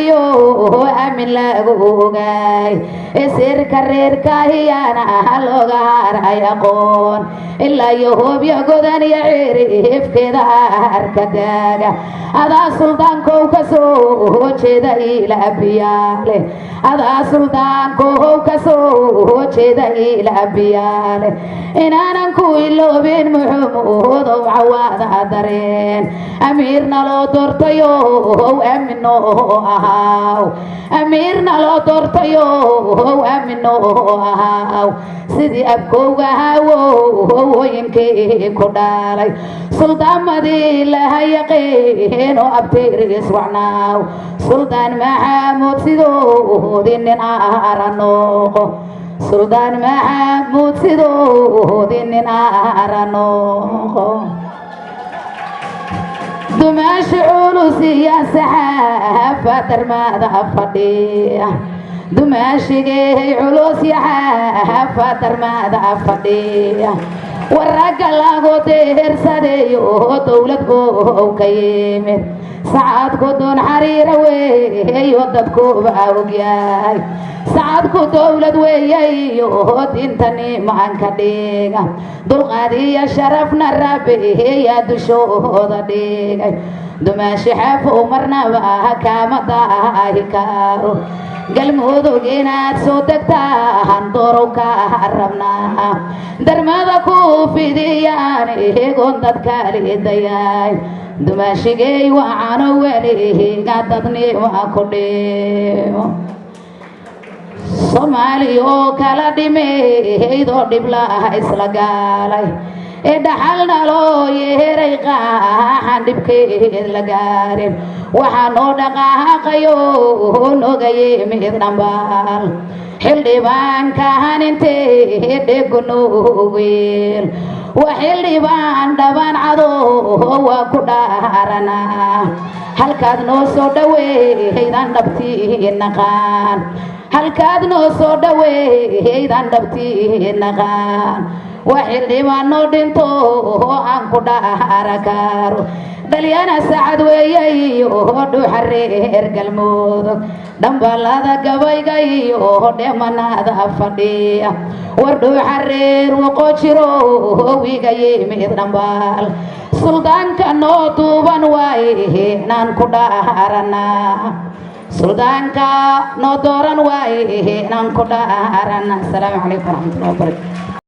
أبيو أمن لغوغاي إسير كرير كاهيانا هالوغار يقون إلا يهوب يقودن يعرف كذا أركداغا هذا سلطان كوكسو جيدا إلى أبياله هذا سلطان كوكسو جيدا إلى أبياله إن أنا كويلو بين محمود وعواد درين أميرنا لو دورتيو أمنو أهاو أميرنا لو دورتيو أمنو أهاو سيدي أبكو هاو ينكي كدالي سلطان مدي لها يقين وأبتير يسوعناو سلطان محمود سيدو دين أرانوكو سلطان محمود سيدو دين أرانوكو دماش علوسي يا سحافة ترماذا فضية دماشي علوس يا حافة ترماذا فضية والرجل لاغو تهر سديو دولتكو كيمت سعادكو دون حريرة وي وددكو باوغياي سعادكو دولت وي دينتني معانك ديغا دول قادية شرفنا الربي يا دشوذ ديغا دماشي حافو مرنا باها كامتا كارو galmudug inaad soo degtaan doorow ka harabnaa darmada ku fidiyaan eegoon dadka liidayay dumaashigay waxaana weliga dadnimo ku dheemo Soomaaliyo kala dhimeeydoo dhib la isla gaalay dhaxalna loo yeeray qaaxan dhibkeed la gaarin waxaan oo dhaqaaqayo nogay mid dhambaal xildhibaan intee dhegunugeel وحلبان دبان عدو waa ku dhaaranaa halkaad noo soo dhaweeydan dhabtii naqaan halkaad noo soo dhaweeydan dhabtii naqaan وحلبان noo dhinto aan ku dhaarakaro دليانا سعد وياي ودو حرير قلمودك دنبالada gabaygayo dhemanada fadhiya wardoo xareer waqojiro wigaye mid dhanbaal suldaanka noo duuban waaye naan ku dhaarana suldaanka noo dooran waaye naan ku dhaarana. Assalaamu calaykum waraxmatullaahi wabarakaatuh.